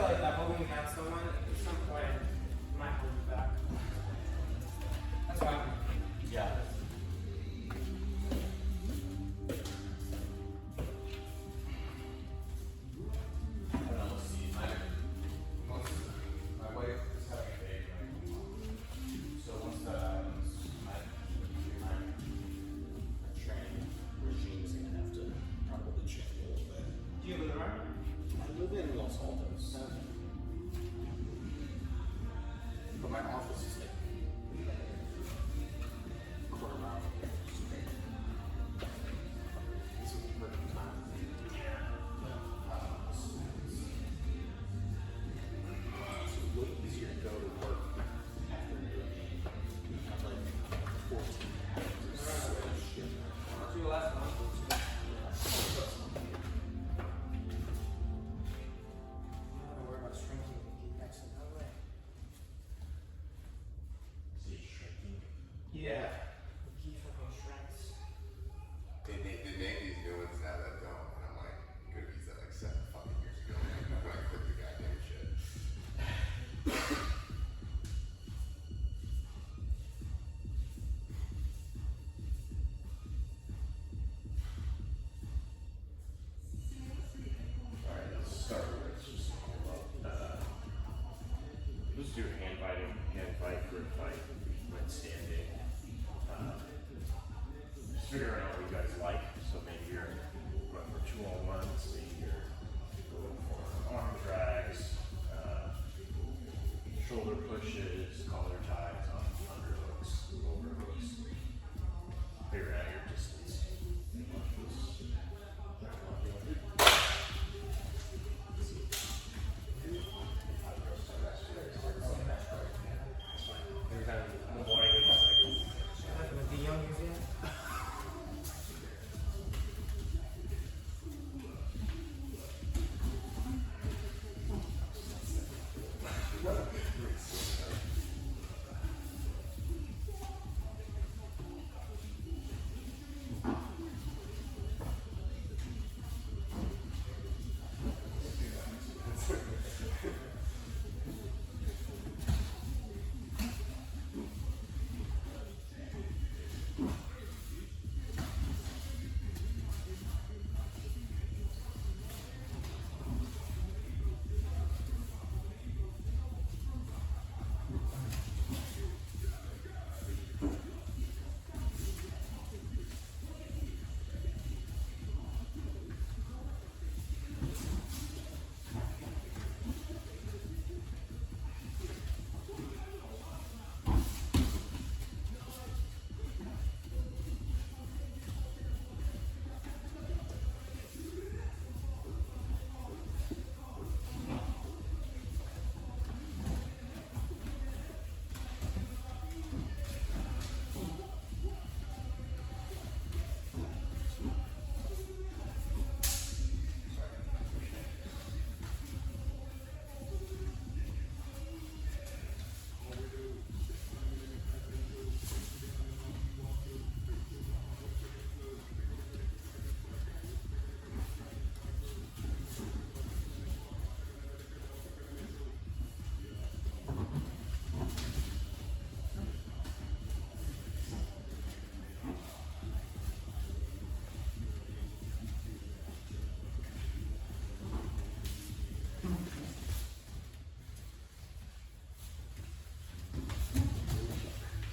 like that holding down someone at some point might hold you back. That's why. Yeah. I don't know, let's see. My wife is having a baby right now. So once that happens, my training regime is going to have to probably change a little bit. Do you live in Rome? I live in Los Altos. But my office is like a quarter mile from here. This is the perfect time. It's a little easier to go to work after you're have like 14 hours of switch. What's your last one? I'm not worried about shrinking and keep exit that way. Is it shrinking? Yeah. Keep fucking shrinks. They make these new ones now that don't, and I'm like, you could have used that like 7 fucking years ago. I'm like, quit the goddamn shit. Alright, let's start with just let's do hand fight, grip fight, when standing. Just figure out what you guys like. So maybe you're going for 2-on-1s, maybe you're going for arm drags, shoulder pushes, collar ties, underhooks, overhooks. Figure out your distance. Every time in the morning, it's like, Nothing with the youngers yet.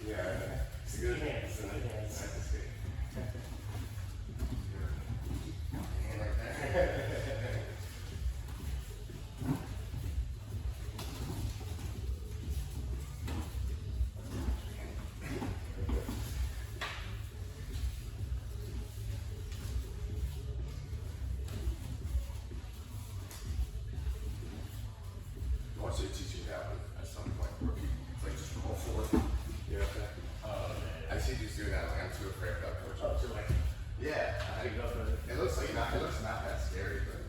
Yeah, it's good. Hands. It's nice to see. Hand like that. I want you to teach you that at some point. Where people, it's like just roll forward. You okay? I see you do that. Like I'm too afraid of coach. Oh, so like, Yeah, I go for it. it looks like not. It looks not that scary, but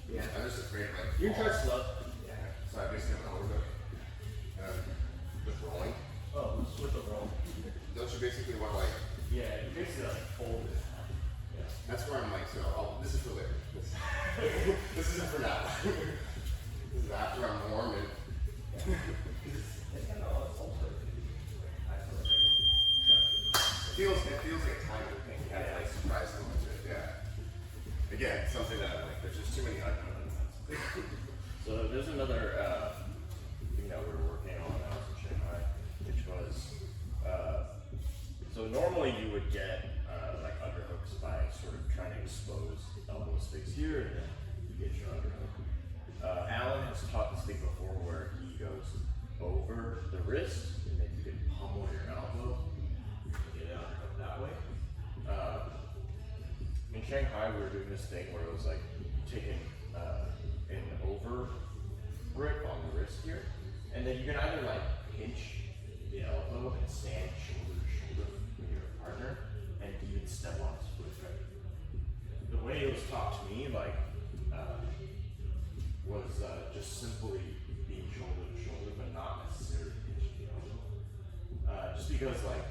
yeah, I'm just afraid like. You can try falls. slow. Yeah. So I just gonna hold it. Just rolling. Oh, with the roll. Don't you basically want like? Yeah, you basically like fold it. Yeah. That's where I'm like. So this is for later. This isn't for now. This is after I'm feels like a tiger thing. You have to like surprise them with it. Yeah. Again, something that I'm like, there's just too many unknowns. So there's another thing that we were working on when I was in Shanghai, which was so normally you would get like underhooks by sort of trying to expose elbow space here, and then you get your underhook. Alan has taught this thing before where he goes over the wrist, and then you can pummel your elbow and get an underhook that way. In Shanghai, we were doing this thing where it was like taking an over grip on the wrist here, and then you can either like pinch the elbow and stand shoulder to shoulder with your partner, and even step on his foot. The way it was taught to me, like, was just simply being shoulder to shoulder, but not necessarily pinching the elbow. Just because, like,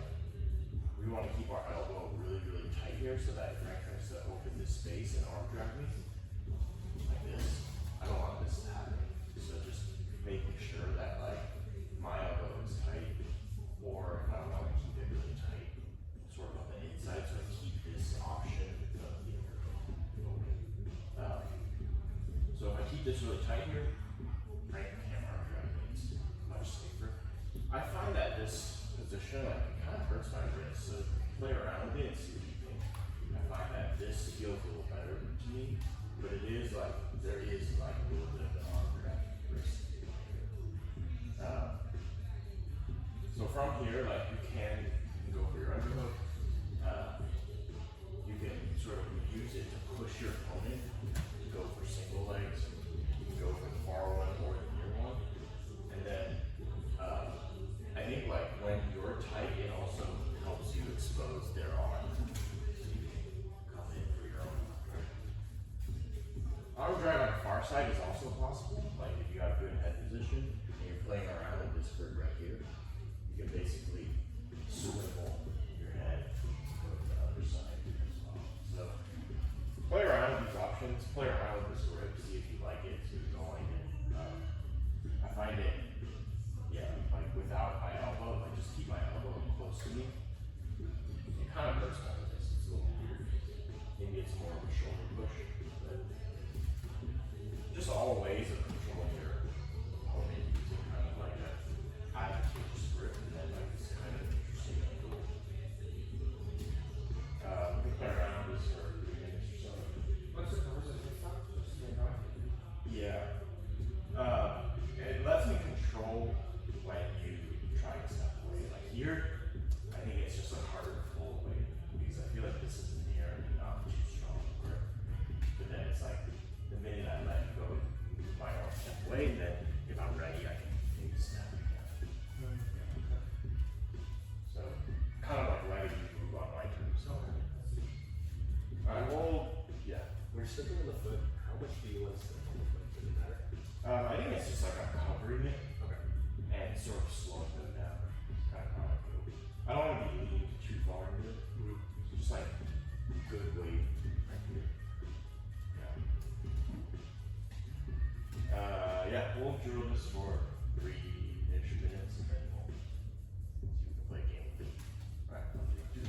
we want to keep our elbow really, really tight here, so that if Frank tries to open this space and arm drag me like this, I don't want this to happen. So just making sure that like my elbow is tight, or if I don't want to keep it really tight, sort of on the inside, so I keep this option of the open. So if I keep this really tight here, Frank can't arm drag me. It's much safer. I find that this position like it kind of hurts my wrist, so play around with it and see what you think. I find that this feels a little better to me, but it is like there is like a little bit of an arm drag wrist. So from here, like you can go for your underhook. You can sort of use it to push your opponent to go for single legs. You can go for the far one or the near one, and then I think like when you're tight, it also helps you expose their arm. So you can come in for your own. Arm drag on the far side is also possible. Like if you have good head position and you're playing around with this grip right here, you can basically swivel your head to the other side as well. So play around with these options, play around with this grip, see if you like it, see if you don't like it. I find it, yeah, like without my elbow, if I just keep my elbow close to me, it kind of hurts my wrist. It's a little weird. Maybe it's more of a shoulder push, but just all ways of controlling your opponent using kind of like a advantageous grip, and then like this kind of interesting angle. We can play around with this for 3 minutes or so. What's the purpose of this stuff? Just stay on. Yeah. It lets me control when you try to step away. Like here, I think it's just like harder to pull away because I feel like this is near and not too strong grip. But then it's like the minute I let go, my arm step away, and then if I'm ready, I can maybe snap again. So kind of like letting you move on my terms. I will, yeah. When you're stepping on the foot, how much do you want to step on the foot? Does it matter? I think it's just like I'm covering it Okay. and sort of slowing them down. Kind of how I feel. I don't want to be leaning too far into it. So just like good weight right here. Yeah. Yeah, we'll drill this for 3-ish minutes and then we'll see if we can play a game. Alright, 1, 2, 3.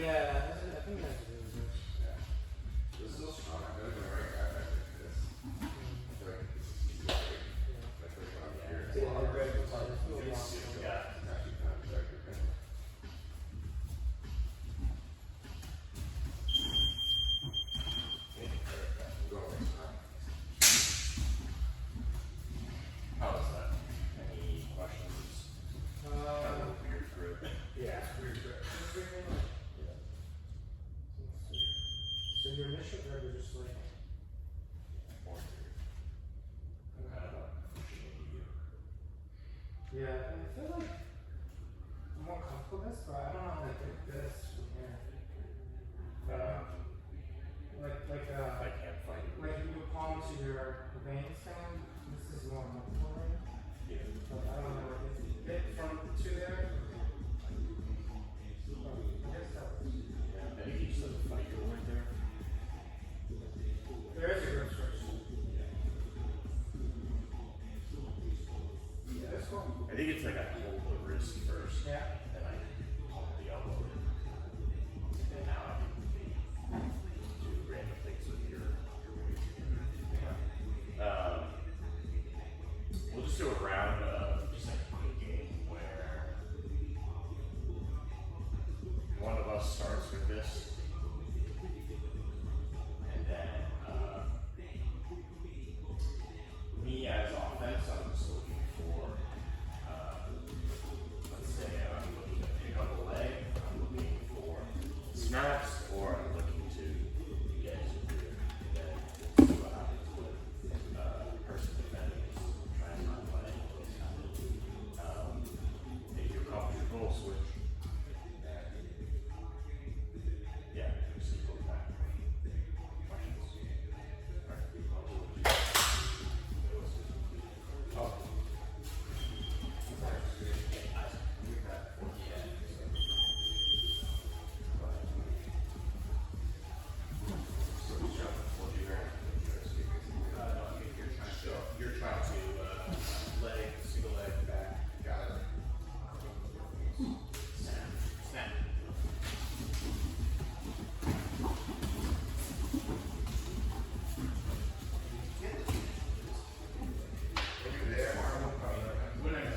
Yeah, I think that's a good one. This is still strong. I don't know where I got back like this. I feel like this is great. I feel like I'm here. Yeah, they're great. It's like, it's really long. Yeah. It's actually kind of exactly right. Go away. How was that? Any questions? Kind of a weird grip. Yeah, it's weird, but it's weird, like, so your initial grip is just like, More weird. Kind of pushing into you. yeah, I feel like I'm more comfortable with this, but I don't know how to get this from here. I can't find it. Like you palm to your vein stand, this is more comfortable right now. Yeah. But I don't know what it is. Get from to there. I guess that was. I think you just have to fight your way there. There is a grip switch. Yeah, that's cool. I think it's like I hold the wrist first. Yeah. Then I pump the elbow in. And now I can do random things with your weight. We'll just do a round of just like a quick game where one of us starts with this. And then me as offense, I'm just looking for let's say I'm looking to pick up a leg, I'm looking for snaps, or I'm looking to get to the and then we'll see what happens with person defending is trying not to let anyone happen. If you're comfortable, switch. Yeah, just go back. Questions? Alright. Oh. You're trying to leg, single leg back. Got it. Snap. Snap.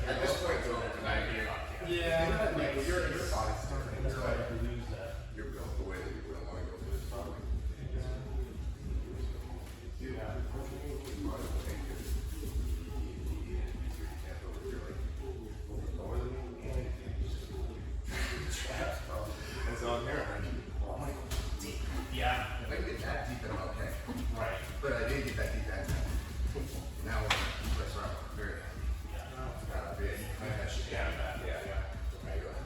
At this point, though, Yeah. like your body's different. It's like lose that. you're built the way that you wouldn't want to go for this probably. You have to push it. You want to take it. You can't go with your like lower than me. And so I'm here. I'm like, oh my god, deep. Yeah. If I can get that deep, then I'm okay. Right. But I did get that deep that time. Now that's where I'm very happy. It's got a big. I had shit down that. Yeah. Okay, go ahead.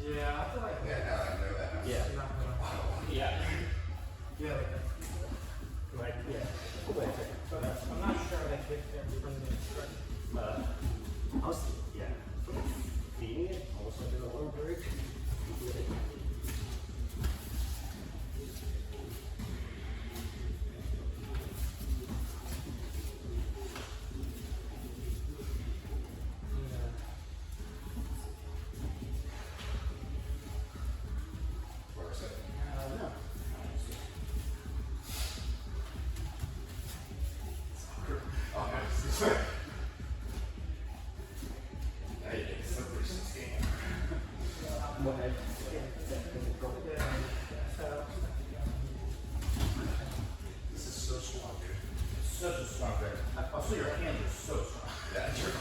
Yeah, I feel like Yeah, now I know that. Yeah. it's not gonna. Yeah. Yeah, like that. Right. Yeah. But I'm not sure that if they're from the instructor. I was, Yeah. feeding it, almost like a long break. Where is it? No. Oh, nice. Now you get some person's game. What I This is so strong, dude. Such a strong grip. Also, your hands are so strong. Yeah, true.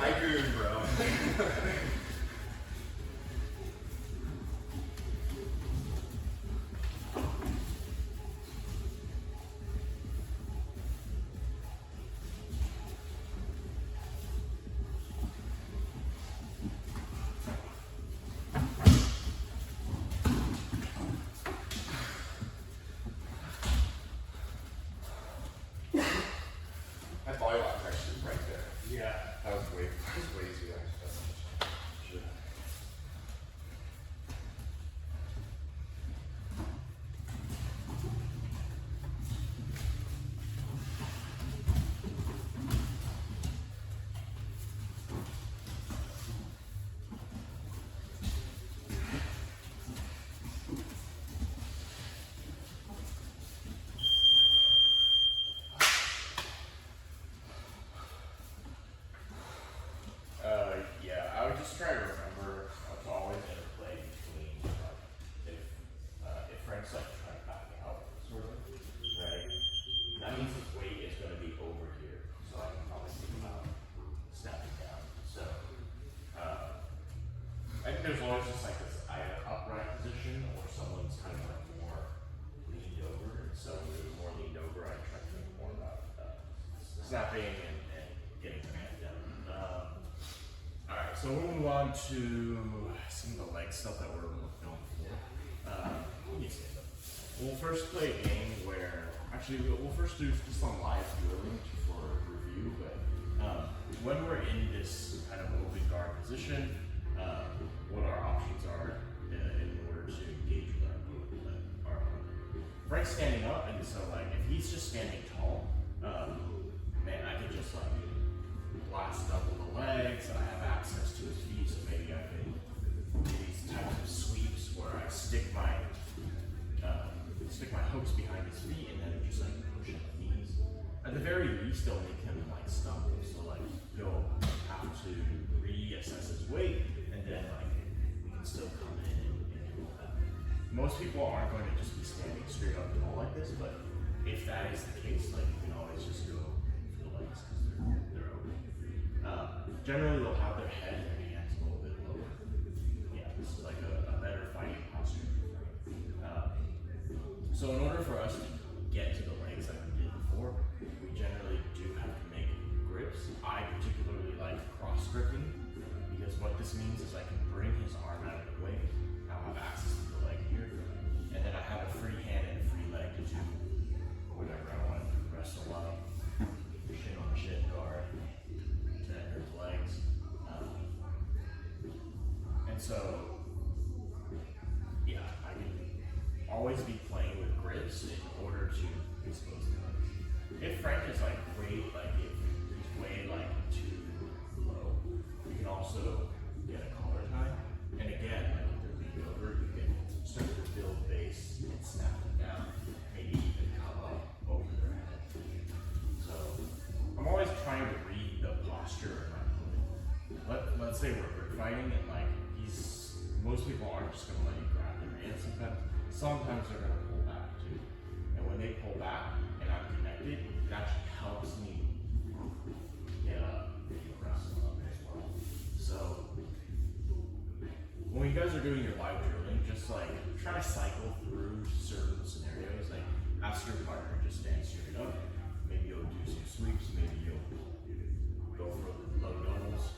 I agree, bro. That body lock actually is right there. Yeah. That was way easier than I expected. Sure. snapping and getting their head down. Alright, so we'll move on to some of the leg stuff that we're known for. We'll first play a game where, actually we'll first do just some live drilling for review, but when we're in this kind of open guard position, what our options are in order to engage with our opponent. Frank's standing up, and so like if he's just standing tall, man, I can just like blast double the legs, and I have access to his feet, so maybe I can do these types of sweeps where I stick my hooks behind his feet and then just like push at the knees. At the very least, they'll make him like stumble, so like he'll have to reassess his weight, and then like we can still come in and do all that. Most people aren't going to just be standing straight up tall like this, but if that is the case, like you can always just go for the legs because they're open. Generally, they'll have their head and their hands a little bit lower. Yeah, this is like a better fighting posture. So in order for us to get to the legs like we did before, we generally do have to make grips. I particularly like cross gripping because what this means is I can bring his arm out of the way. I'll have access to the leg here, and then I have a free hand and a free leg to do whatever I want to wrestle up, shin on shin guard, to enter his legs. And so, yeah, I can always be playing with grips in order to expose the legs. If Frank is like way, like if he's way like too low, we can also get a collar tie. And again, like if they're leaned over, you can start to build base and snap them down, maybe even come up over their head. So I'm always trying to read the posture of my opponent. Let's say we're grip fighting and like most people aren't just gonna let you grab their hands sometimes they're gonna pull back too. And when they pull back and I'm connected, it actually helps me get up and wrestle up as well. So when you guys are doing your live drilling, just like try to cycle through certain scenarios. Like ask your partner to just stand straight up. Maybe you'll do some sweeps, maybe you'll go for low doubles.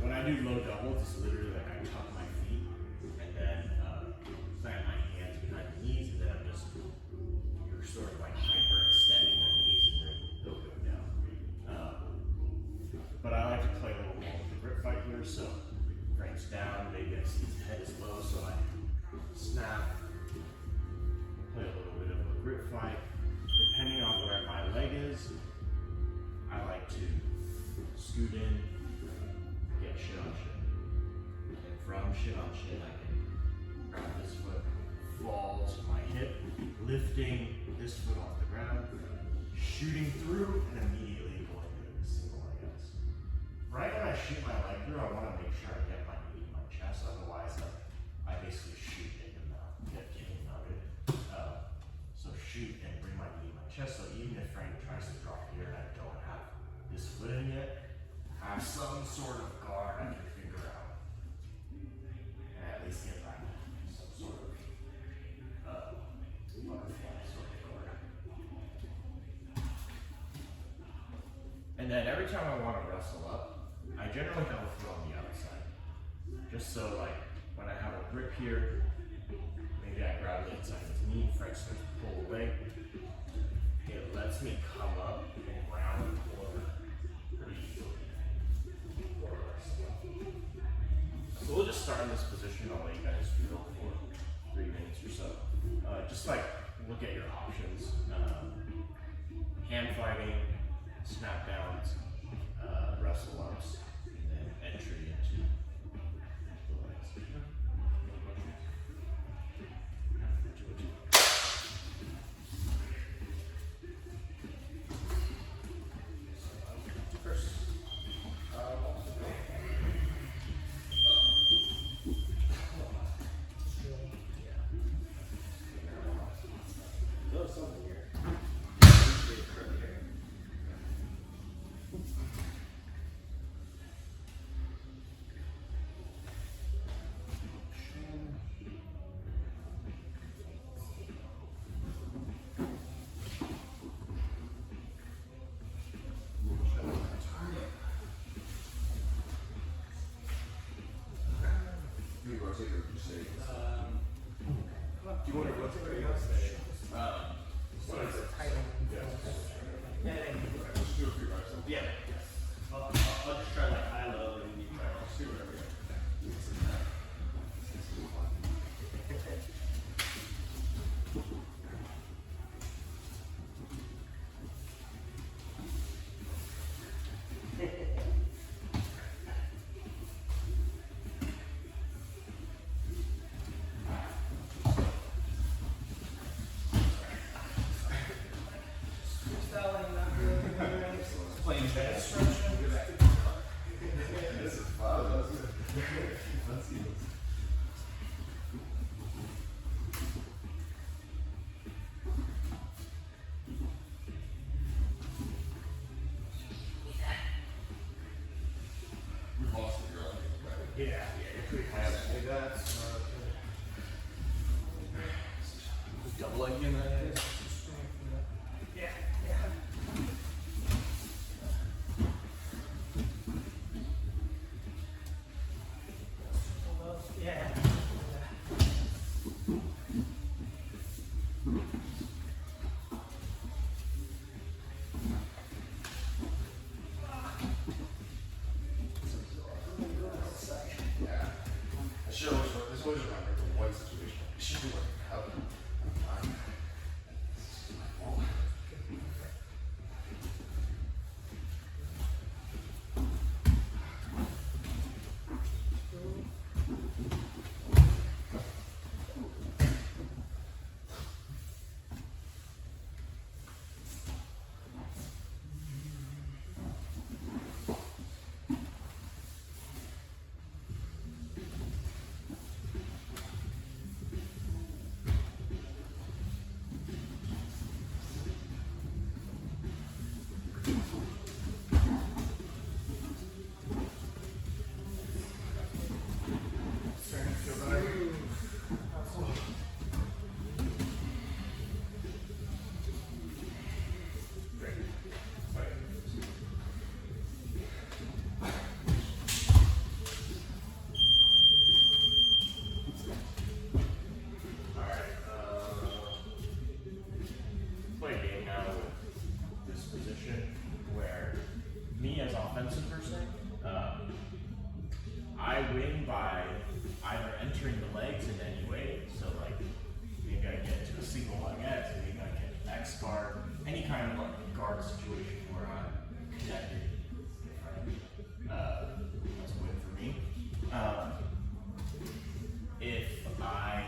When I do low doubles, it's literally like I tuck my feet and then plant my hands behind the knees, and then I'm just you're sort of like hyper extending their knees, and then they'll go down. But I like to play a little more with the grip fight here, so Frank's down, maybe I see his head is low, so I snap, play a little bit of a grip fight. Depending on where my leg is, I like to scoot in, get shin on shin. And from shin on shin, I can grab this foot, fall to my hip, lifting this foot off the ground, shooting through, and immediately going into a single leg S. Right when I shoot my leg through, I want to make sure I get my knee in my chest, otherwise I basically shoot in the mouth, get kicking mounted. So shoot and bring my knee in my chest, so even if Frank tries to drop here and I don't have this foot in yet, I have some sort of guard I can figure out. And at least get back some sort of butterfly sort of guard. And then every time I want to wrestle up, I generally have a foot on the outside. Just so like when I have a grip here, maybe I grab the inside of his knee, Frank starts to pull away. It lets me come up and round the corner pretty easily. So we'll just start in this position. I'll let you guys drill for 3 minutes or so. Just like look at your options. Hand fighting, snap downs, wrestle ups, and then entry into the legs. First. There's something here. This is fun. Let's see. We've lost the girl. Yeah, you're pretty high up. Hey, that's, Double leg in that. yeah, yeah. Yeah. Yeah. I should always, this always remember the one situation. It should be like a covenant. This is my fault. Starting to feel better. Great. Sorry. Alright, play a game now with this position where me as offensive person, I win by either entering the legs in any way, so like maybe I get to a single leg X, maybe I get X guard, any kind of like guard situation where I'm connected. That's a win for me. If I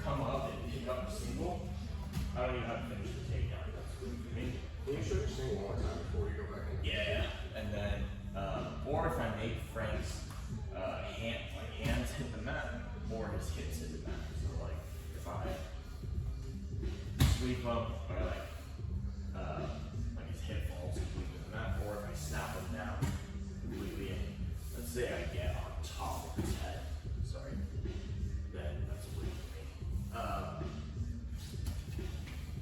come up and pick up a single, I don't even have to finish the takedown. That's a win for me. Can you show your single one more time before we go back in? Yeah, and then, or if I make Frank's hands hit the mat, or his hips hit the mat. So like, if I sweep up, or like his hip falls completely to the mat, or if I snap him down completely, and let's say I get on top of his head, sorry, then that's a win for me.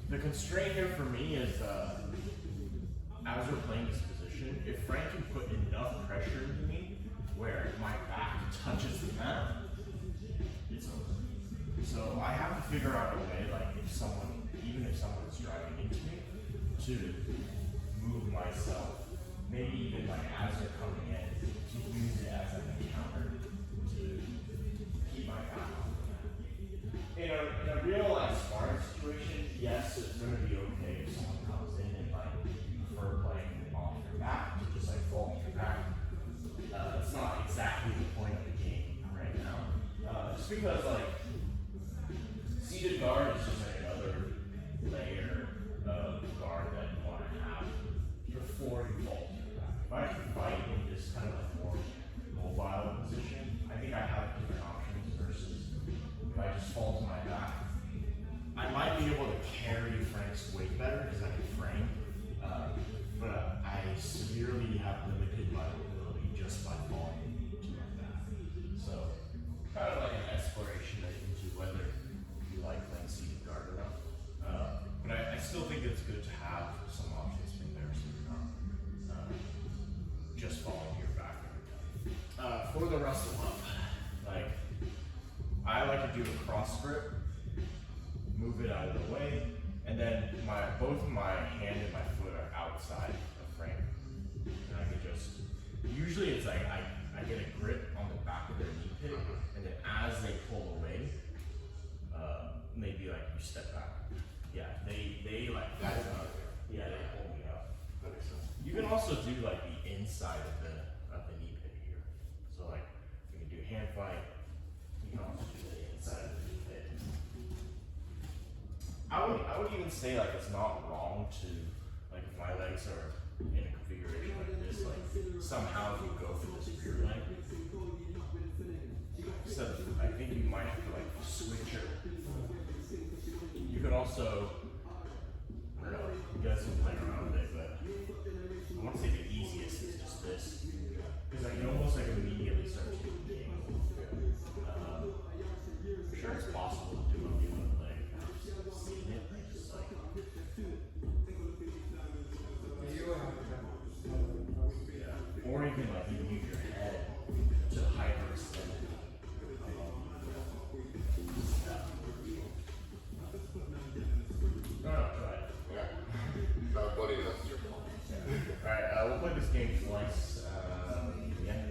The constraint here for me is, as we're playing this position, if Frank can put enough pressure into me where my back touches the mat, it's over. So I have to figure out a way, like even if someone is driving into me, to move myself, maybe even like as they're coming in, to use it as an encounter to keep my back on the mat. In a real life sparring situation, yes, it's gonna be okay if someone comes in and like prefer playing off your back to just like fall off your back. It's not exactly the point of the game right now. Just because like seated guard is just like another layer of guard that you want to have before you fall to your back. If I can fight in this kind of like more mobile position, I think I have different options versus if I just fall to my back. I might be able to carry Frank's weight better because I can frame, but I severely have limited my mobility just by falling to my back. So, kind of like an exploration into whether you like playing seated guard or not. But I still think it's good to have some options in there so you're not just falling to your back every time. For the wrestle up, like I like to do a cross grip, move it out of the way, and then both my hand and my foot are outside of Frank. And I can just, usually it's like I get a grip on the back of their knee pit, and then as they pull away, maybe like you step back. Yeah, they like, That's yeah, they pull me up. That makes sense. You can also do like the inside of the knee pit here. So like you can do hand fight. You can also do the inside of the knee pit. I would even say like it's not wrong to like if my legs are in a configuration like somehow if you go through this rear leg, so I think you might have to like switch your. You could also, I don't know, you guys can play around with it, but I want to say the easiest is just this. Because I can almost like immediately start taking the game. I'm sure it's possible to do on the other leg. I've just seen it, I just like. You will have to Yeah. Or you can like move your head to hyperextend it. No, go ahead. Yeah. No, buddy, that's your fault. Alright, we'll play this game twice. Yeah.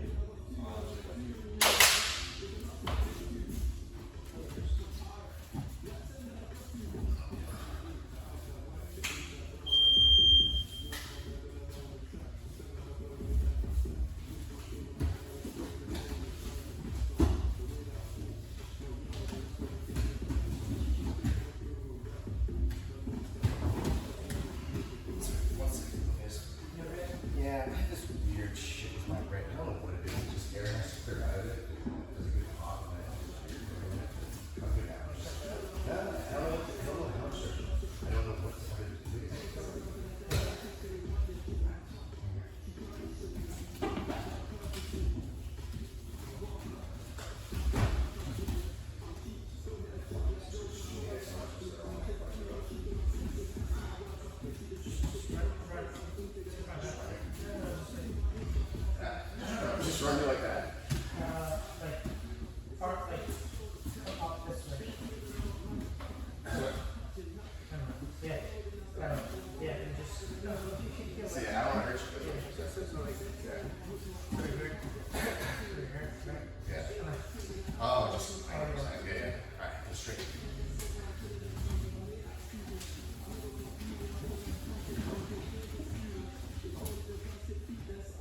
Yeah, I have this weird shit with my brain. I don't know what it is. It's just air has to clear out of it. Does it get hot? And I okay, now. I don't know how much. I don't know what to do. Just run me like that. up this way. Yeah. Yeah, and just. See, I don't want to hurt you. Yeah. Oh, just 90%. Yeah, yeah. Alright, go straight.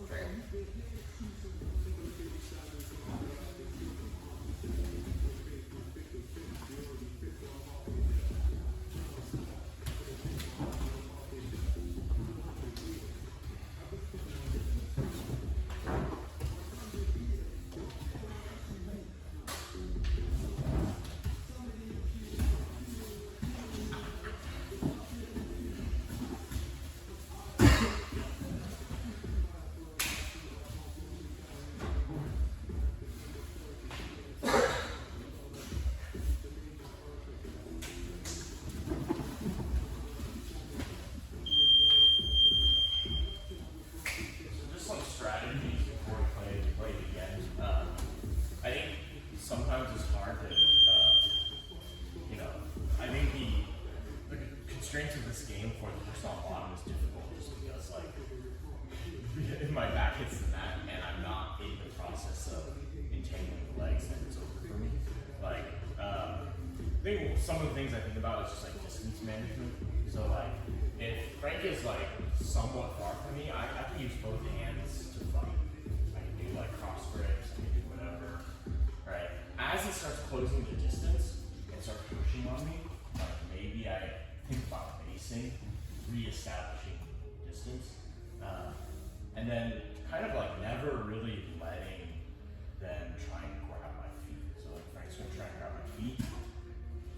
Okay. Just some strategies before we play it again. I think sometimes it's hard to, you know, I think the constraints of this game for the person on bottom is difficult just because, like, if my back hits the mat and I'm not in the process of entangling the legs, then it's over for me. Like, I think some of the things I think about is just like distance management. So, like, if Frank is like somewhat far from me, I can use both hands to fight. I can do like cross grips, I can do whatever. Right? As he starts closing the distance and starts pushing on me, like maybe I think about basing, reestablishing distance, and then kind of like never really letting them try and grab my feet. So like Frank's gonna try and grab my feet.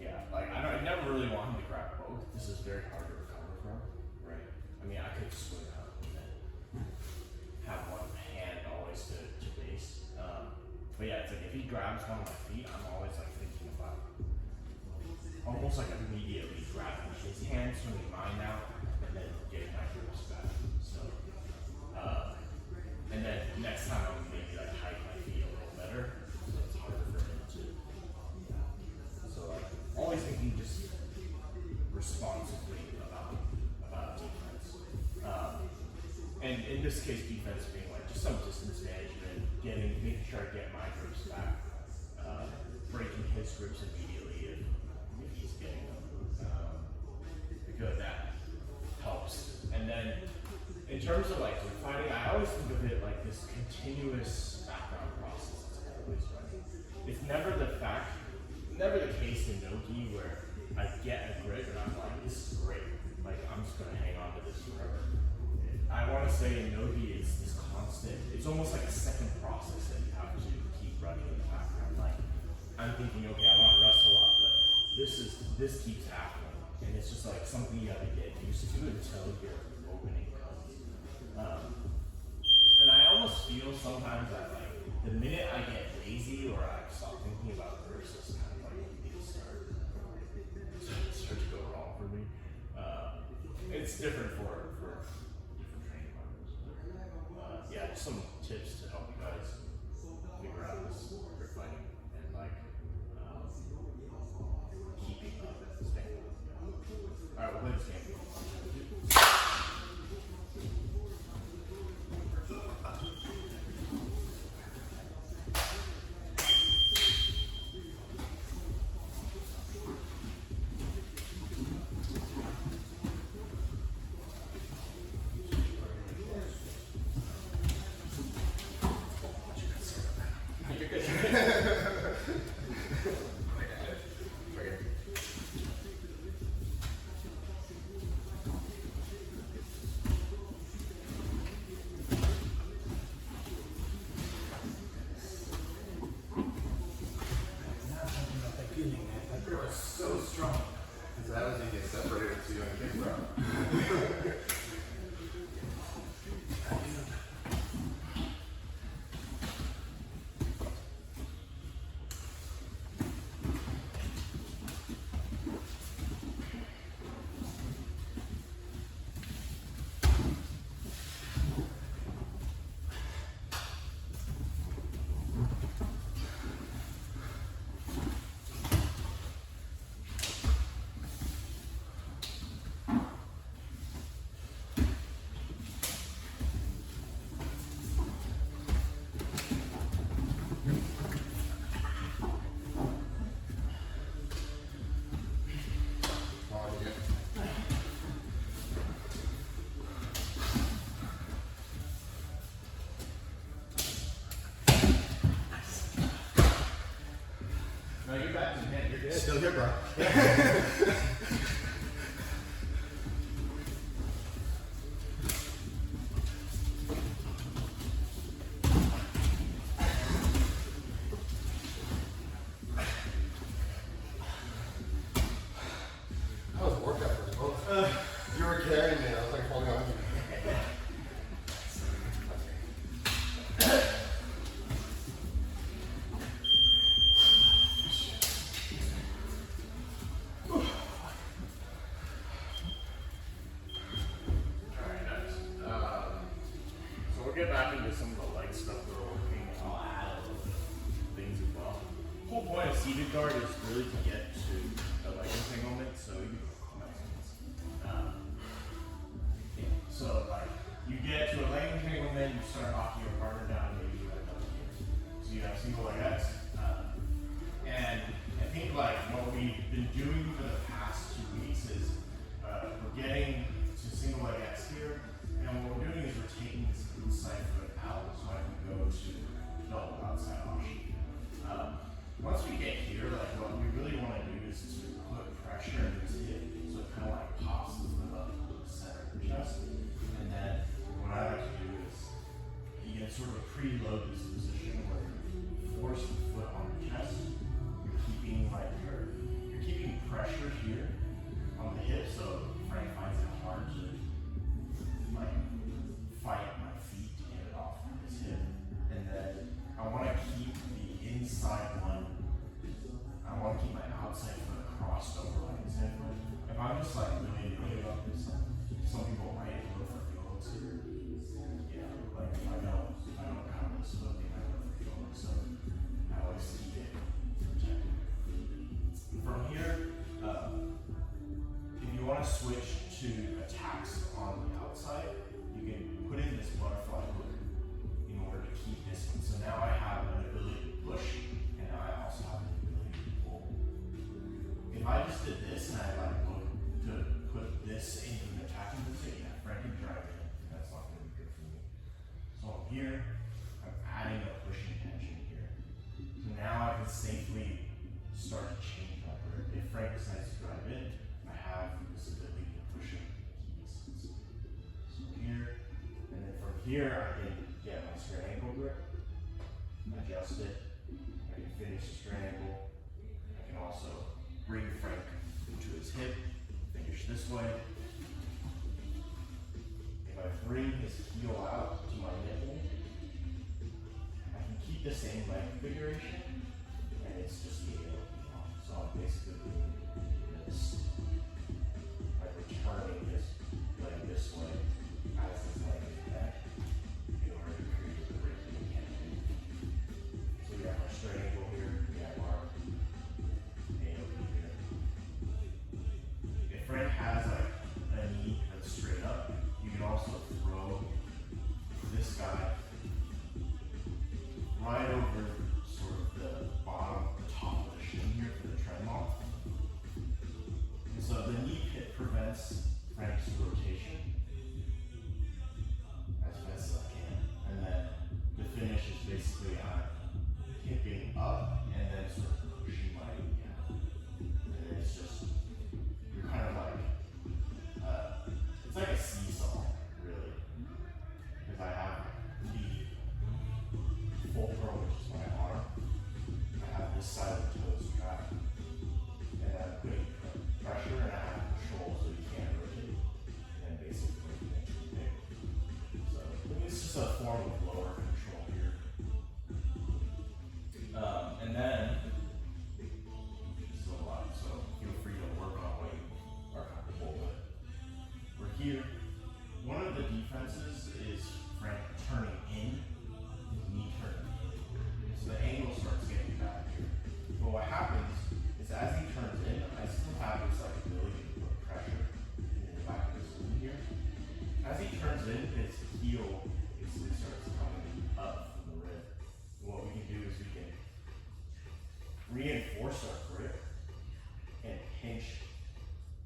Yeah, like I never really want him to grab both. This is very hard to recover from, right? I mean, I could swing out and then have one hand always to base. But yeah, it's like if he grabs one of my feet, I'm always like thinking about almost like immediately grabbing his hand, swinging mine out, and then getting my grips back. So, and then next time I'll maybe like hide my feet a little better, so it's harder for him to. So always thinking just responsibly about defense. And in this case, defense being like just some distance management, making sure I get my grips back, breaking his grips immediately if he's getting them, because that helps. And then in terms of like fighting, I always think of it like this continuous background process that's always running. It's never never the case in no-gi where I get a grip and I'm like, this is great. Like I'm just gonna hang on to this forever. I want to say in no-gi it's this constant. almost like a second process that you have to keep running in the background. Like, I'm thinking, okay, I want to wrestle up, but this keeps happening, and it's just like something you have to get used to until your opening comes. And I almost feel sometimes that like the minute I get lazy or I stop thinking about verses, kind of like things start to go wrong for me. It's different for different training partners. Yeah, just some tips to help you guys figure out this grip fighting and like keeping up, staying up. Yeah. All right, we'll play this game. So strong. Because that was you get separated to and kick from. No, you're back to the head. You're good. Still here, bro. That was a workout for us both. You were carrying me, I was like holding on to you. Alright, nice. So we'll get back into some of the light stuff we're working on. I'll add a little bit of things as well. The whole point of seated guard is really to get to a leg entanglement, so you so like you get to a leg entanglement, you start knocking your partner down, maybe you end up here. So you have single leg X. And I think like what we've been doing for the past 2 weeks is we're getting to single leg X here, and what we're doing is we're taking this inside foot out so I can go to double outside option. Once we get here, like what we really want to do is to put pressure in this hip so it kind of like pops the foot up to the center of the chest. And then what I like to do is you get sort of preload this position where you force the foot on the chest. You're keeping like you're keeping pressure here on the hip, so Frank finds it hard to like fight my feet to get it off his hip. And then I want to keep the inside one. I want to keep my outside foot crossed over like his head foot. If I'm just like really about this, some people might look for feelings here. Yeah, like if I don't have this foot, they might look for feelings. So I always keep it protected. From here, if you want to switch to attacks on the outside, you can put in this butterfly hook in order to keep this one. So now I have an ability to push, and now I also have an ability to pull. If I just did this and I like look to put this into an attacking position, yeah, Frank can drive it. That's not going to be good for me. So I'm here, I'm adding a pushing tension here. So now I can safely start to change my grip. If Frank decides to drive in, I have this ability to push him to keep distance. So here, and then from here I can get my straight ankle grip, adjust it. I can finish the strangle. I can also bring Frank to his hip, finish this way. If I bring his heel out to my nipple, I can keep the same leg configuration, and it's just the AOP. So I'm basically doing this, like returning his leg this way as his leg is back in order to create the grip that we can't do. So we have our straight ankle here, we have our AOP here. If Frank has like a knee that's straight up, you can also throw this guy right over sort of the bottom, the top of the shin here for the trend lock. And so the knee pit prevents Frank's rotation as best as I can. And then the finish is basically hipping up and then sort of pushing my knee out. And it's just, you're kind of like, it's like a seesaw, really. Because I have the fulcrum, which is my arm. I have this side of the toes trapped. And I'm putting pressure and I have control so you can't rotate. And then basically make it big. So it's just a form of lower control here. And then, this is a lot, so feel free to work on what you are comfortable with. We're here. One of the defenses is Frank turning in, his knee turning in. So the angle starts getting bad here. But what happens is as he turns in, I still have this like ability to put pressure in the back of his knee here. As he turns in, his heel basically starts coming up from the rib. And what we can do is we can reinforce our grip and pinch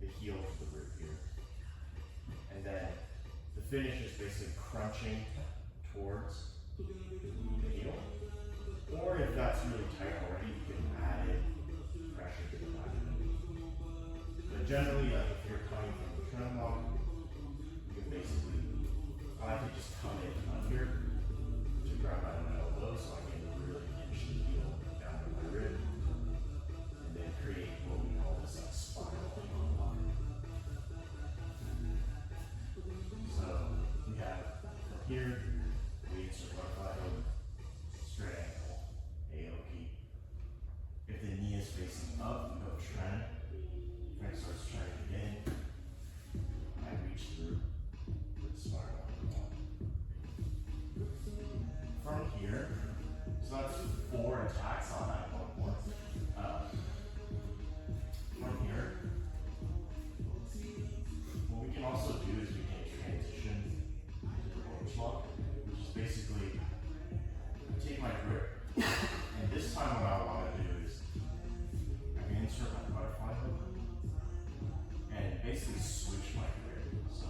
the heel of the rib here. And then the finish is basically crunching towards the heel. Or if that's really tight already, you can add in pressure to the back of the knee. But generally, like if you're coming from the trend lock, you can basically, I like to just come in here to grab out my elbow so I can really pinch the heel down to my rib. And then create what we call this spiral lock. So we have from here, we insert butterfly hook, straight ankle, AOP. If the knee is facing up, we go trend. Frank starts trending again. I reach through with spiral lock. From here, so that's 4 attacks on that one point. From here, what we can also do is we can transition to the roach lock, which is basically I take my grip, and this time what I want to do is I can insert my butterfly hook and basically switch my grip. So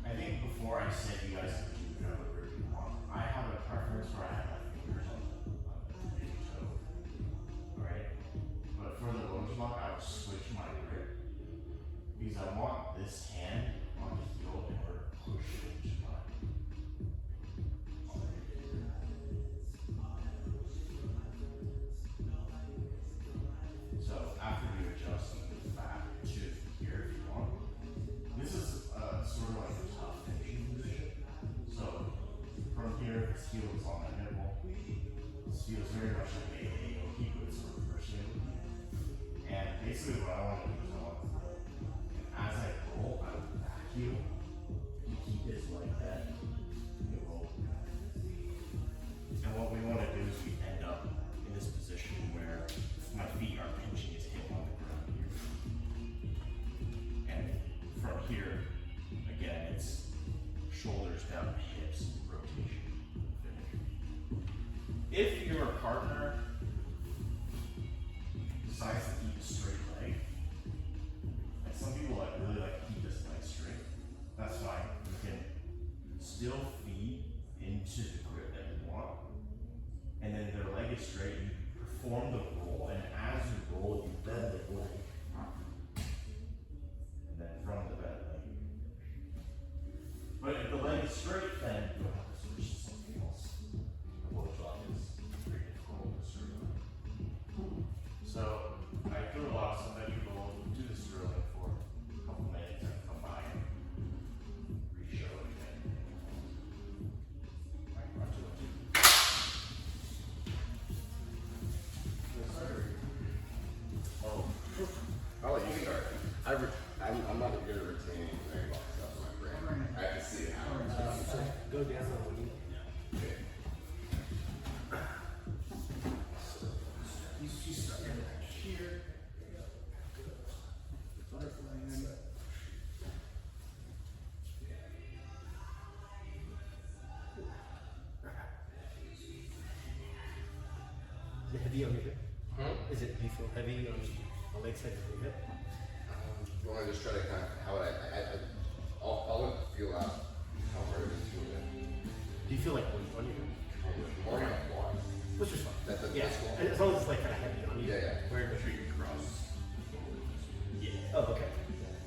I think before I said you guys can do whatever grip you want, I have a preference where I have my fingers on the big toe. Alright? But for the roach lock, I would switch my grip because I want this hand on the heel in order to push it into my So after you adjust, you move back to here if you want. This is sort of like a tough finishing position. So from here, his heel is on my nipple. This feels very much like a AOP, but it's a reverse AOP. And basically what I want to do is I want to roll. And as I roll, I will back heel. You keep this like that. You roll. And what we want to do is we end up in this position where my feet are pinching his hip on the ground here. And from here, again, it's shoulders down, hips, rotation, finish. If your partner decides to keep a straight leg, and some people really like to keep this leg straight, that's fine. You can still feed into the grip that you want, and then their leg is straight, you perform the roll, and as you roll, you bend the leg. And then from the bent leg. But if the leg is straight, then you'll have to switch to something else. go down on you. You start back here. Butterfly in. Is it heavy on your hip? Is it, do you feel heavy on the leg side of your hip? You want to just try to kind of how I'll feel out how hard it is to do it. Do you feel like on your hip? More than one. Which is fine. That's Yeah, cool. and as long as it's like kind of heavy on you. Yeah, yeah. Where Make sure you cross. Yeah. Oh, okay.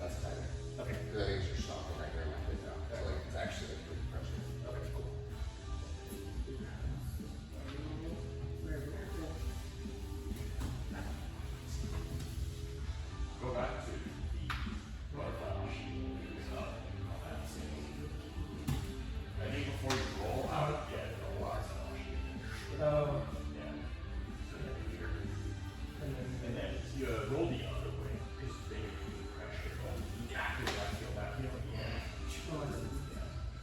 That's tighter. Okay. Because I think it's your stopping right here in my hip now. So like it's actually like pretty pressure. Okay, cool. Go back to the butterfly sheet. I think before you roll out, yeah, the last sheet. Oh. Yeah. And then you roll the other way because they need pressure. You activate that feel back here at the end.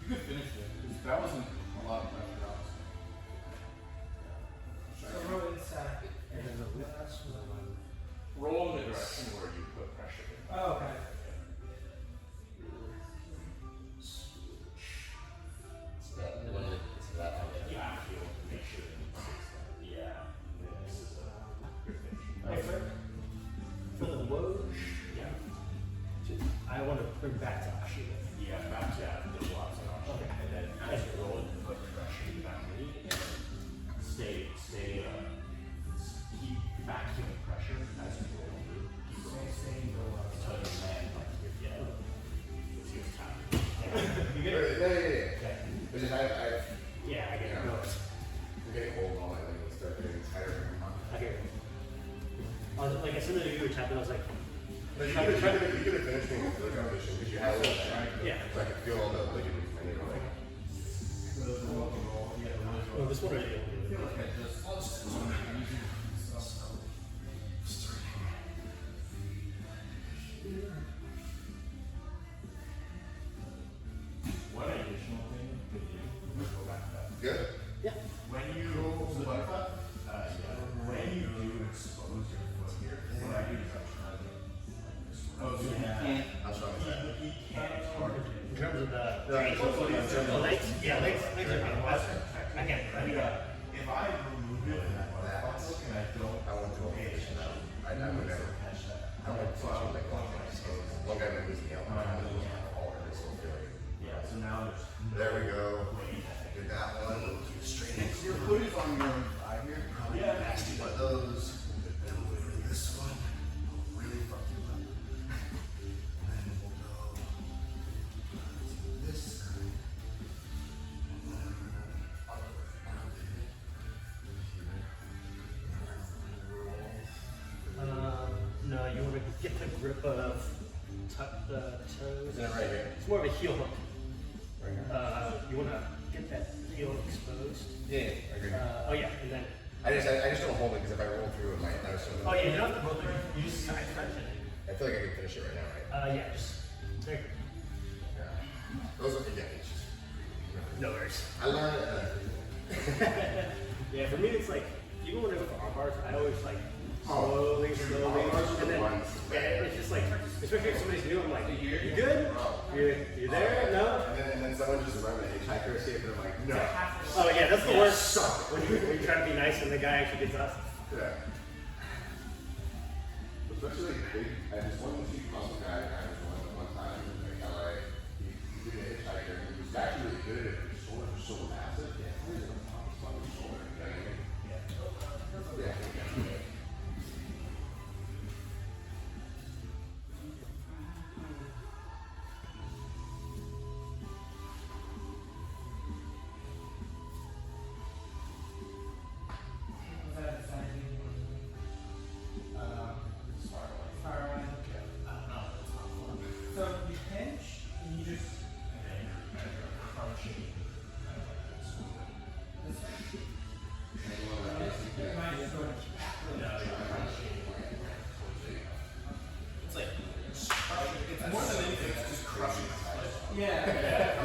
You could finish it because that wasn't a lot of pressure. So roll inside. And then the last one. Roll in the direction where you put pressure. Oh, okay. So that You have to make sure that it sits there. Yeah. This is a good finish. Hey, for the Woj, Yeah. I want to bring back to Ashina. Yeah, back to that little lots of options. Okay. And then as you roll it, put pressure down knee. Stay, keep vacuuming pressure as you roll through. Keep rolling until you land like you're dead. See what's happening. You Yeah, get it? yeah, yeah. Okay. It's just Yeah, I get it. Yeah. No, I'm getting old on my legs. Start getting tired. I get it. Like as soon as you were tapping, I was like, But you could have finished me with the competition because you had a little time. Yeah. So I could feel all the ligaments in my knee. Like, well, this one already. One additional thing to do, let's go back to that. good. Yeah. When you when you do expose your foot here, what I do is I try to oh, so he can't How strong is that? he can't target it. In terms of the The legs, yeah, legs are fine. I can. If I remove it and I don't I won't do a position. I would never. catch that. I won't touch it like one guy. One guy moves me out. All of this will feel like. Yeah, so now there's There we go. Did that one. Straight next to your foot is on your eye here. Yeah, nasty one of those. Then we'll do this one. Really fuck you up. And then we'll go to this side. No, you want to get the grip of tuck the toes. Is that right here? It's more of a heel hook. Right here. You want to get that heel exposed. Yeah, I agree. Oh yeah, and then. I just don't hold it because if I roll through it, might know something. Oh yeah, you don't have to roll through. You just side stretch it. I feel like I can finish it right now, right? Yeah, just there. You Yeah. Those are again. It's just. go. No worries. I learned it. Yeah, for me it's like even when I go for arm bars, I always like Oh. slowly, Arm bars are and the then ones. yeah, it's just like especially if somebody's new, I'm like, you good? You there? No? And then someone just run a hitchhiker escape and I'm like, no. Oh yeah, that's the worst. When you try to be nice and the guy actually gets us. Yeah. Especially like big, I just wanted to see muscle guy kind of one time in like LA. He did a hitchhiker and he was actually really good at it. His shoulders were so massive. Yeah, he's on top of his shoulder. You know what I mean? Yeah. Yeah. Was that exciting? Fireline. So you pinch and you just. This way? You might just go. It's like it's more than anything, it's just crushing. Yeah.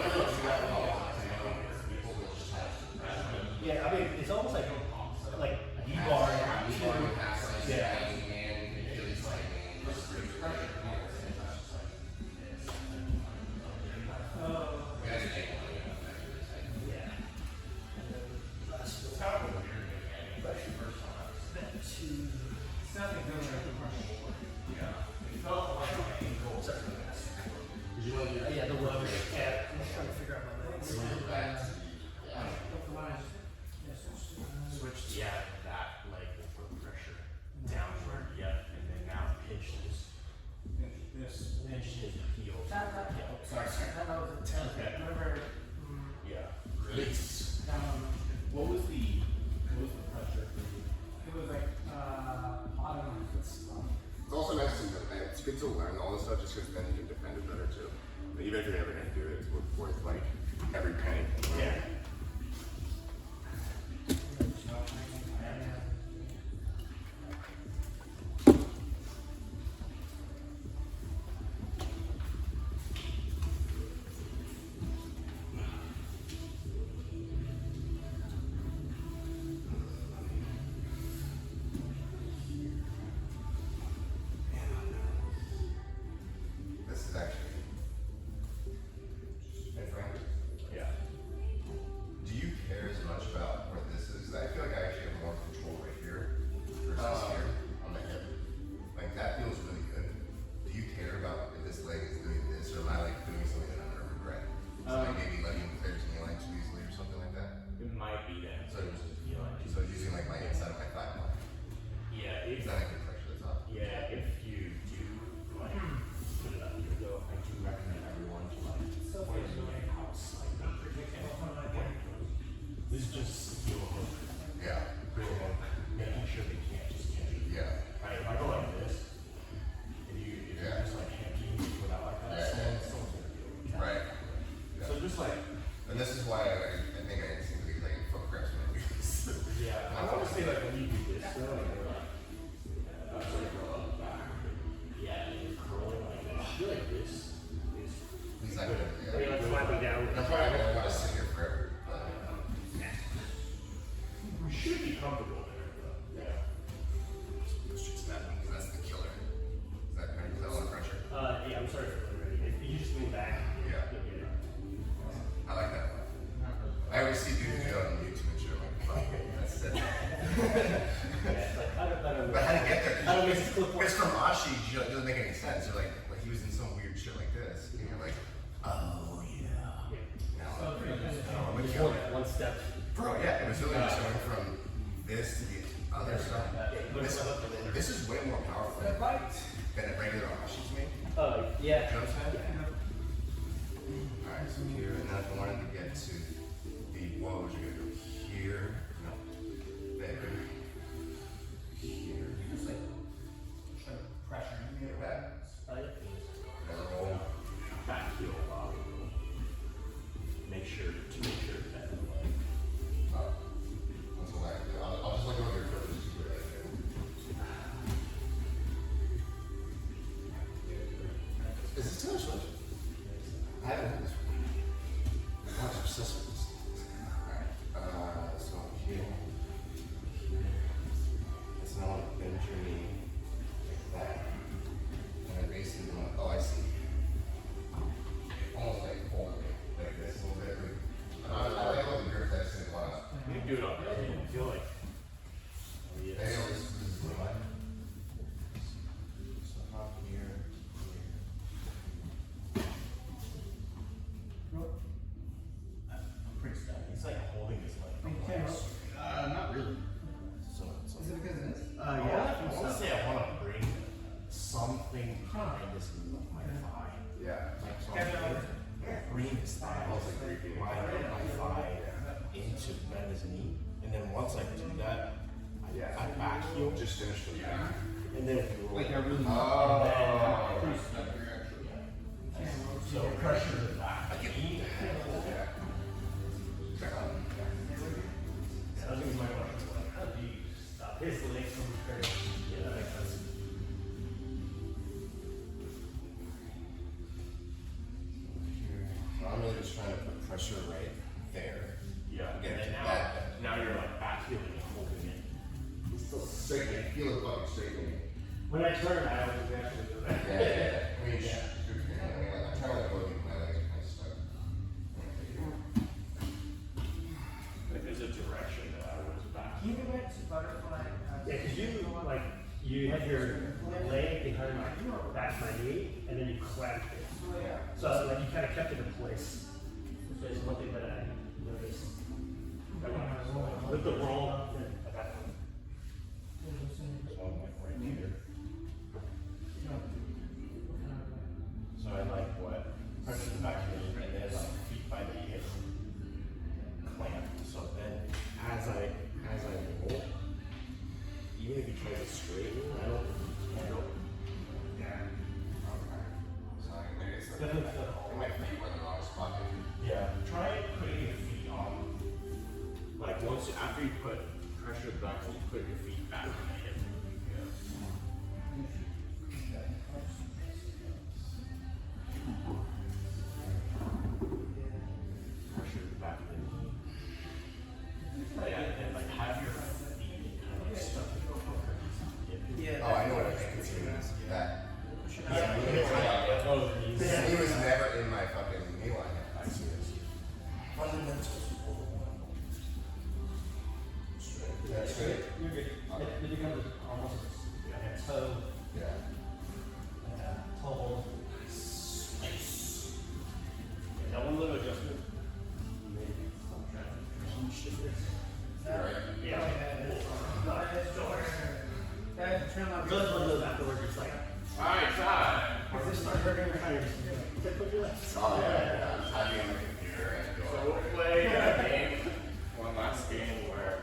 stuff just because then you can defend it better too. But even if you're never gonna do it, it's worth like every penny. Yeah. This is actually. Hey Frank, Yeah. do you care as much about where this is? I feel like I actually have more control right here versus here on the hip. Like that feels really good. Do you care about if this leg is doing this, or am I like doing something that I'm gonna regret? So like maybe letting him clear his knee line too easily or something like that. It might be that. So So just feel like. So using like my inside of my thigh line. Yeah. If, Is that I can pressure the top? yeah. If you do like put it up here though, I do recommend everyone to like put it in a house like that. This is just heel hook. Yeah. Heel hook. Making sure they can't just catch it. Yeah. Right, if I go like this, if you Yeah. just like hanky without like that, Yeah. someone's gonna deal with that. Right. Yeah. So just like, And this is why I think I instantly like foot cramps when I do this. yeah, I want to say like when you do this though, and you're like, sort of go up back. Yeah, and you're curling like this. I feel like this is. He's not good. gonna, Are you like flapping down? I'm probably gonna want to sit here forever. But We should be comfortable there, but yeah. let's just that one because that's the killer. Is that kind of, is that a lot of pressure? Yeah, I'm sorry for already. If you just move back, Yeah. you'll get it. I like that one. I always see dudes do it on YouTube and shit. I'm like, fuck, that's it. Yeah, it's like, I don't But how to get there? I don't make it clip It's from Ashi. It doesn't make any sense. You're like he was in some weird shit like this, and you're like, oh yeah. Now I'm a Just killer. one step. Bro, yeah, it was really just going from this to the other side. This is way more powerful than a regular Ashi to me. Yeah. You know what I'm saying? Alright, so here, and then if I wanted to get to the woes, you're gonna go here. No. There. Here. Just like try to pressure him. Get back. And roll. Back heel while we roll. Make sure that like. That's what I do. I'll just look over your foot and just do it right there. Is this Taylor Swift? I haven't heard this one. I was obsessed with this. Alright, so here. It's not like bend your knee like that. And then basically, oh, I see. Almost like folding it like this a little bit. I like what the grip that's in a lot. You can do it on the other hand, I feel like. Hey, this is the line. So hop here, I'm pretty stuck. It's like holding this like. Not really. So it's Is it because of this? I want to say I want to bring something behind this of my thigh. Yeah. Like so bring this thigh, line up my thigh into bend his knee, and then once I do that, I back heel, Just finish the back. and then if you roll, Like I really. Oh. so pressure the back knee. I think my wife was like, how do you stop his legs from curling? Yeah, that makes sense. I'm really just trying to put pressure right there. Yeah, and Get then that. now you're like back heeling and holding it. Straight, I feel it fucking straight in me. When I turn, I always actually do that. Yeah. I mean, I'm trying to avoid my legs kind of stuck. Like there's a direction that I was back. Can you go back to butterfly? Yeah, because you had your leg behind my back of my knee, and then you clamped it. So like you kind of kept it in place. So it's one thing that I noticed. With the roll, I got it. So I'm like right here. So I like what? Pressure the back heel, and then like feet by the hip. Clamp. So then as I roll, even if you try to straighten, I don't. Yeah. Okay. once you, after you put pressure back, you put your feet back on the hip. Yeah. Pressure back of the knee. Oh, yeah, and like have your feet kind of stuck over your hip. Yeah. Oh, I know what I think. It's that. Oh, the knees. He was never in my fucking knee line. I see this. Fundamentals. That's good. You're good. It becomes almost like a toe, Yeah. toe hold. That one little adjustment. Maybe. I'm trying to shift this. Right. Yeah. Turn on. Really one of those afterwards, it's like, Alright, time. is this start hurting or trying to put your legs? Oh, yeah. I'm typing on my computer and So go. we'll play a game, one last game where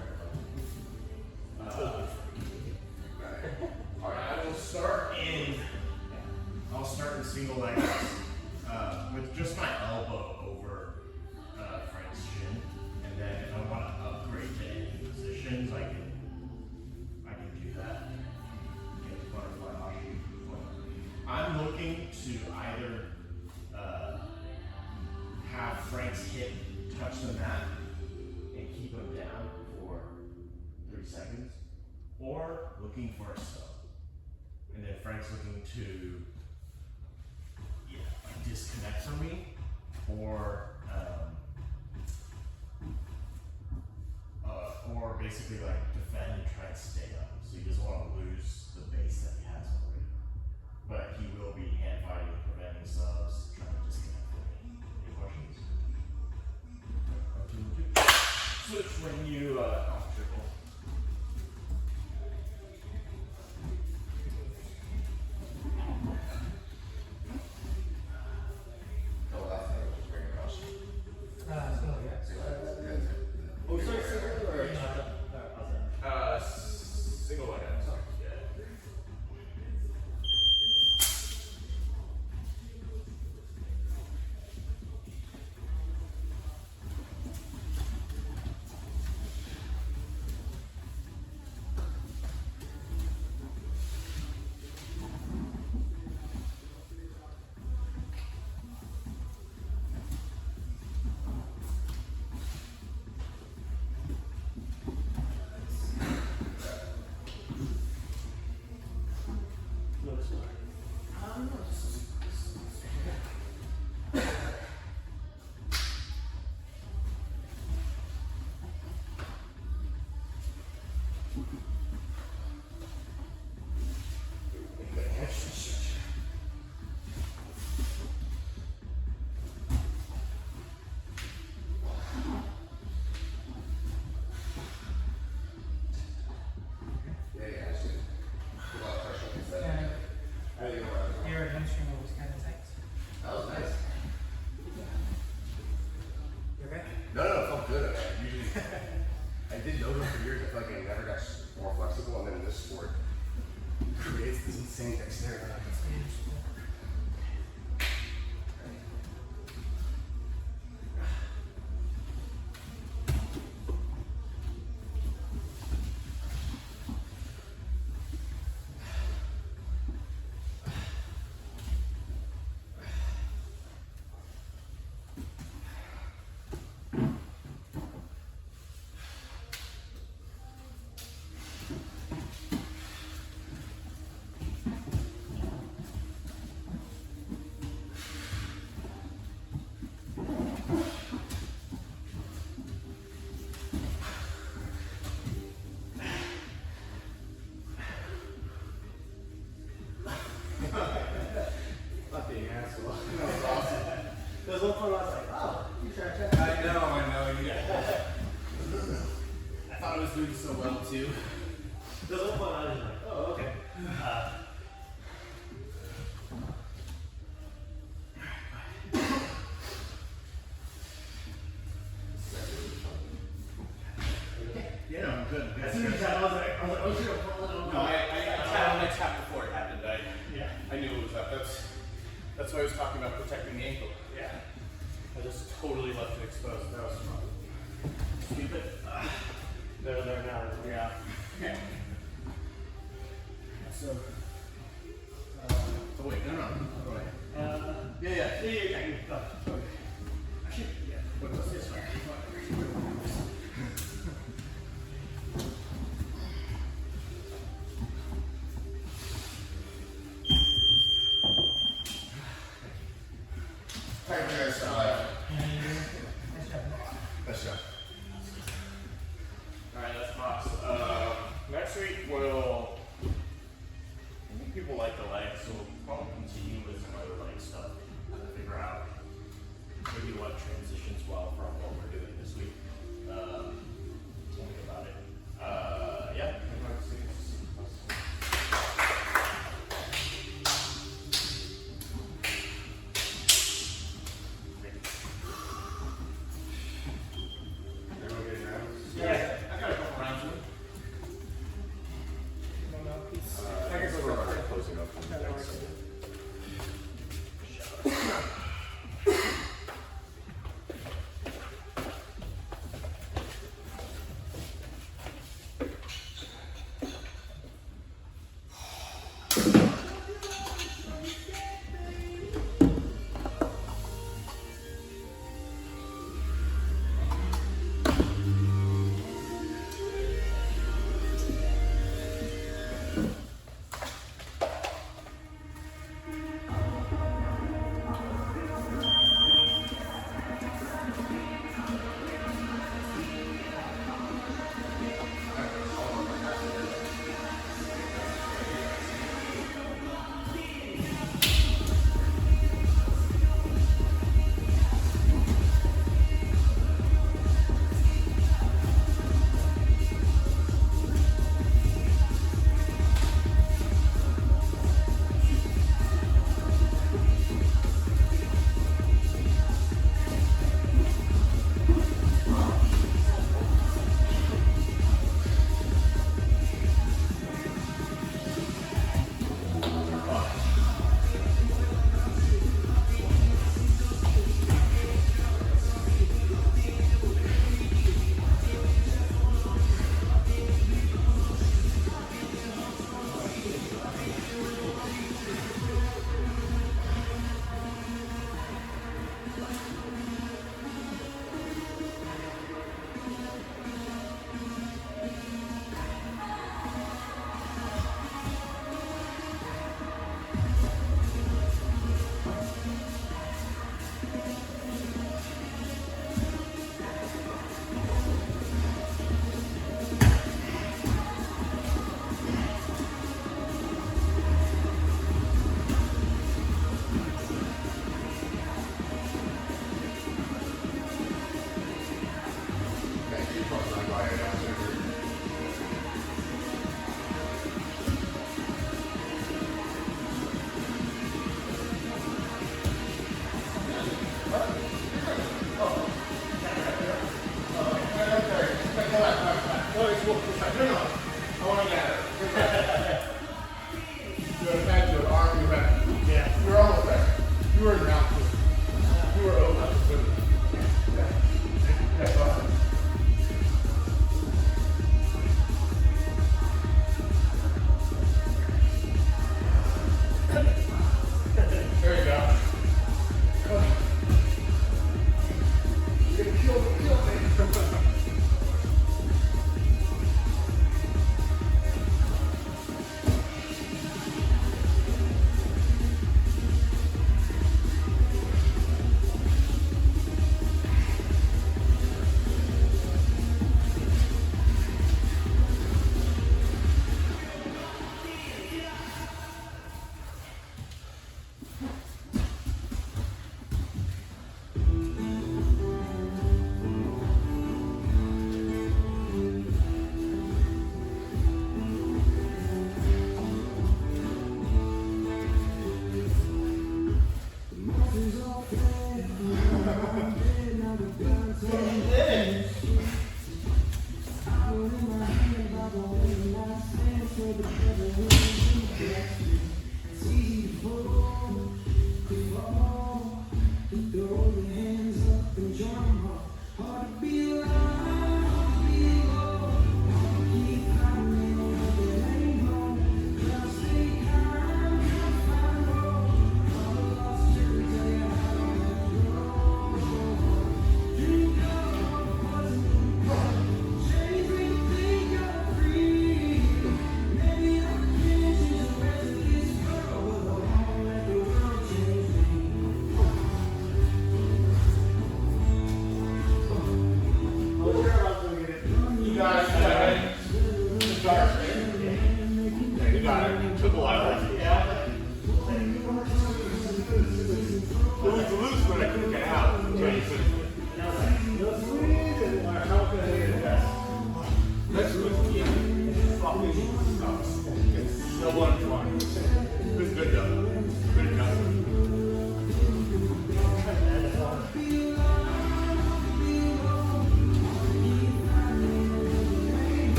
I will start in. I'll start in single leg with just my elbow over Frank's shin, and then if I want to upgrade to any positions, I can do that. Get butterfly offshoot. I'm looking to either have Frank's hip touch the mat and keep him down for 3 seconds, or looking for a stop. And then Frank's looking to like disconnect from me, or basically like defend and try and stay up. So he doesn't want to lose the base that he has already. But he will be hand fighting, preventing subs, trying to disconnect from me. Any questions? Switch when you triple. Oh, that's it. Just bring it across. So, yeah. See what happens. Oh, sorry, single or? Single leg out. Sorry. Yeah. No, it's not. Yeah, yeah, I see. Put a lot of pressure on his head. Yeah. How do you know what Your hamstring was kind of tight. that was nice. You okay? No, no, it felt good. Usually, I did yoga for years. I feel like I never got more flexible, and then this sport creates this insane dexterity. Fucking asshole. That was awesome. There's one point where I was like, oh, you try to check. I know. Yeah. I thought I was doing so well too. There's one point I was like, oh, okay. Yeah, no, I'm good. As soon as I was like, oh shit, I'm falling over. No, I tapped before it happened. Yeah. I knew it was up. That's why I was talking about protecting the ankle. Yeah. I just totally left it exposed. That was fun. Stupid. They're there now. Yeah. Okay. So. Oh wait, no. Go ahead. Yeah. Yeah. Actually, yeah. What was this? Thank you guys. Nice job. Alright, that's Moss. Next week we'll. I think people like the legs, so we'll probably continue with some other leg stuff to figure out maybe what transitions well from what we're doing this week. Tell me about it. Yeah. Everyone getting rounds? Yeah, I got a couple rounds in. I guess we'll go. Closing up.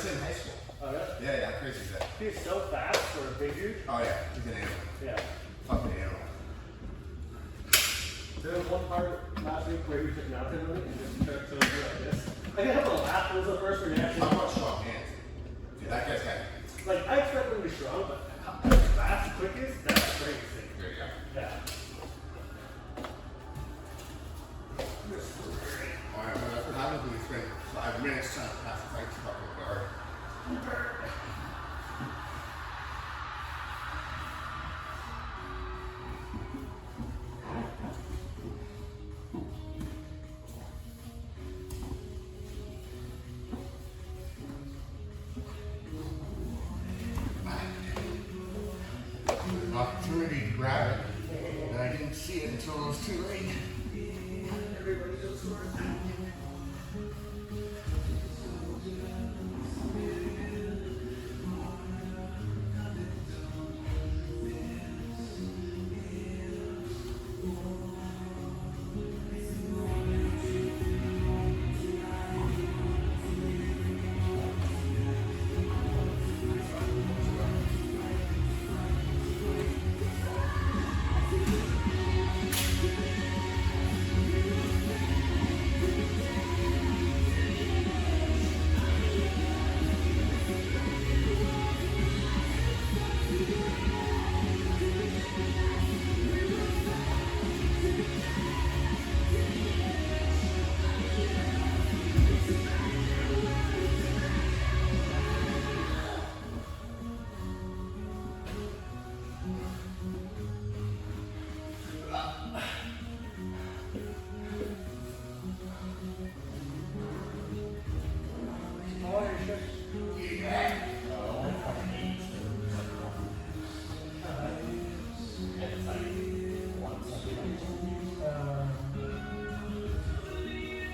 raced in high school. Oh, really? Yeah, yeah, how crazy is that? He's so fast for a big dude. Oh yeah, he's an animal. Yeah. Fucking animal. There was one part last week where he took mountain running and just tried to do like this. I didn't have a laugh. It was the first reaction. Talk about strong hands. Dude, that guy's got. Like, I expect him to be strong, but how fast, quick is, that's crazy. There you go. Yeah. Alright, well, that's what happens when you spend 5 minutes trying to pass a fight fucking guard. An opportunity to grab it, and I didn't see it until it was too late. Everybody goes for it.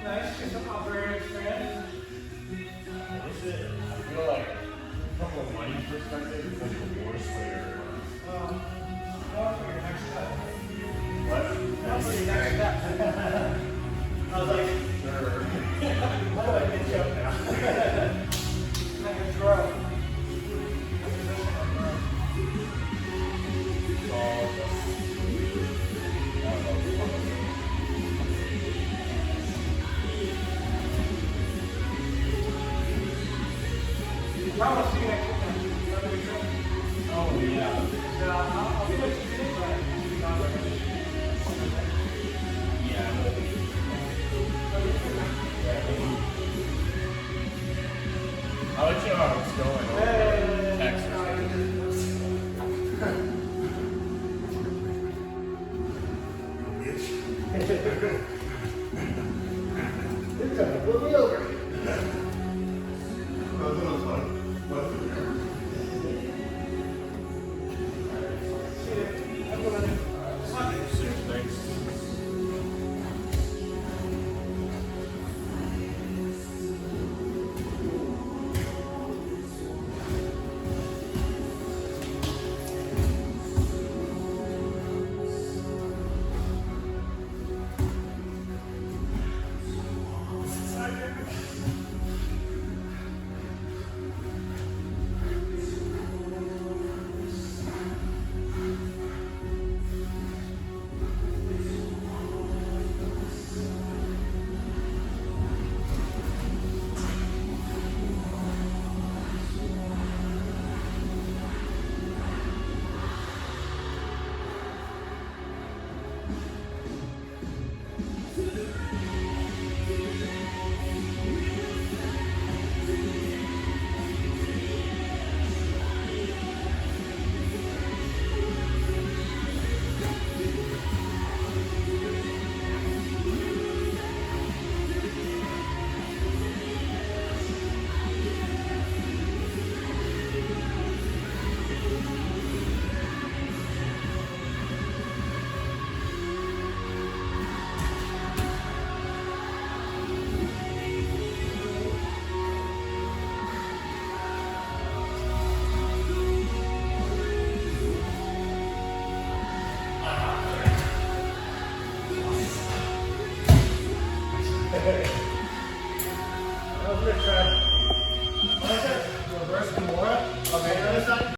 Nice, get some operator experience. Is it? I feel like from a money perspective, it's like the worst way to run. Now for your next step. What? Now for your next step. I was like, Sure. how do I get you up now? Like a throw. It's all just. I don't know. Promise you next time. Oh, yeah. Yeah, I'll do what you do, but you're not recommending. I'll let you know how it's going. Hey, Text or something. You're trying to pull me over. Thanks. That was good, Fred. Where's Kimura? Okay, the other side.